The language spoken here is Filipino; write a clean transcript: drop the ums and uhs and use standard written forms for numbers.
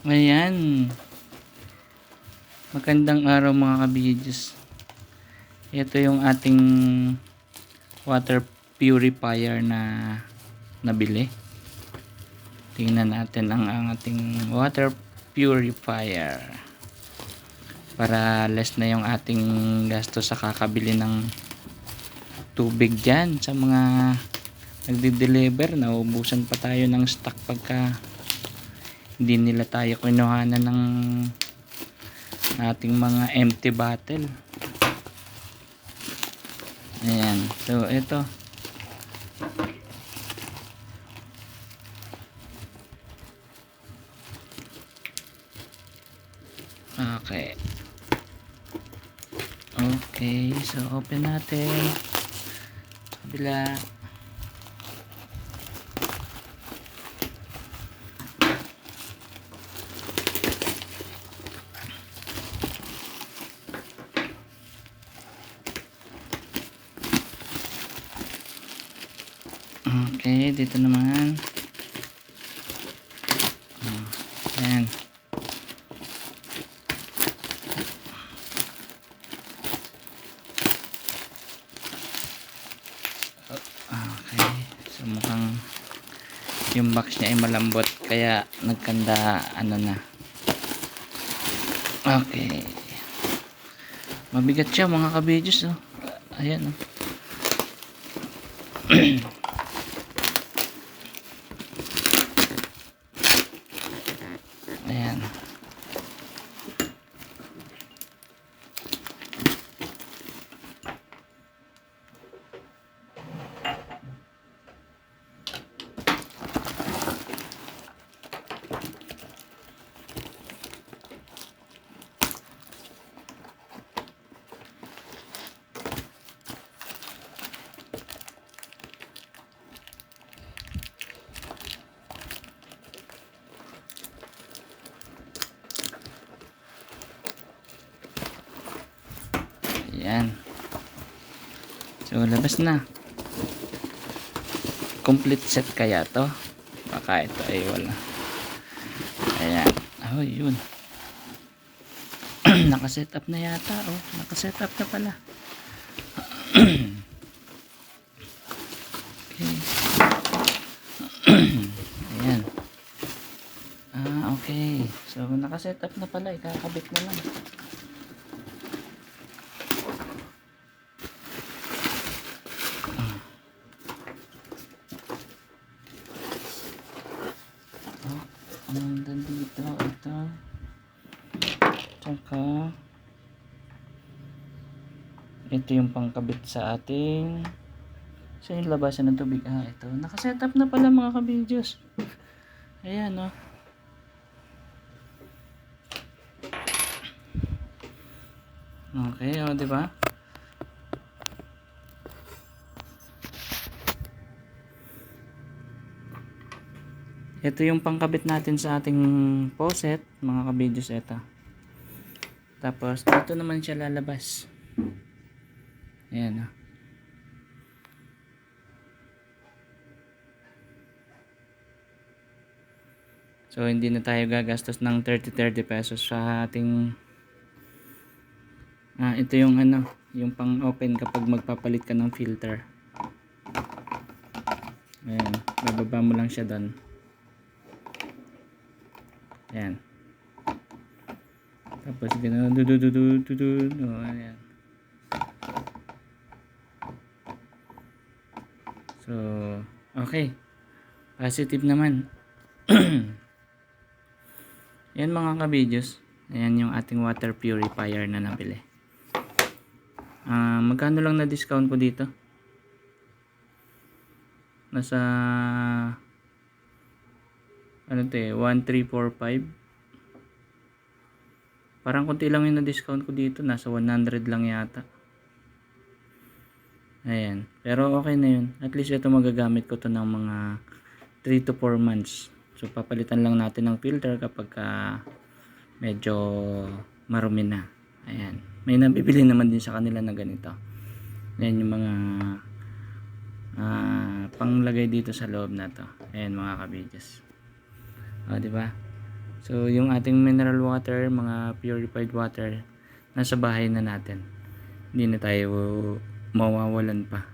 Ayan. Magandang araw mga kabidyo. Ito yung ating water purifier na nabili. Tingnan natin ang ating water purifier. Para less na yung ating gasto sa kakabili ng tubig dyan sa mga nagde-deliver. Naubusan pa tayo ng stock pagka hindi nila tayo kinuhanan ng ating mga empty bottle. Ayan, so ito okay, so open natin kabila. Okay, dito naman. Ayan. Okay, so mukhang yung box niya ay malambot kaya nagkanda ano na. Okay. Mabigat siya mga kabidyo. Ayan. Ayan. Ayan. So labas na. Complete set kaya to? Baka ito ay wala. Ayan. Oh, yun. Naka-set up na yata. Oh, naka-set up na pala. Okay. Ayan. Okay. So naka-set up na pala. Ikakabit na lang. Nandito ito, tsaka ito yung pangkabit sa ating yung labasan ng tubig. Ito nakasetup na pala mga kabidyos. Ayan o. Okay o, diba? Ito yung pangkabit natin sa ating faucet mga kabidyos. Ito, tapos dito naman siya lalabas. Ayan o. So hindi na tayo gagastos ng 30 pesos sa ating ito yung ano, yung pang open kapag magpapalit ka ng filter. Ayan, bababa mo lang siya doon. Ayan. Tapos gano'n, ayan. So, okay. Positive naman. Yan mga kabidyos. Ayan yung ating water purifier na nabili. Magkano lang na discount ko dito? Nasa ano to 1345. Parang konti lang yung na-discount ko dito. Nasa 100 lang yata. Ayan. Pero okay na yun. At least ito magagamit ko to ng mga 3 to 4 months. So papalitan lang natin ng filter kapag medyo marumi na. Ayan. May nabibili naman din sa kanila na ganito. Ayan yung mga panglagay dito sa loob na to. Ayan mga kabidyos. O, diba? So yung ating mineral water, mga purified water, nasa bahay na natin. Hindi na tayo mawawalan pa.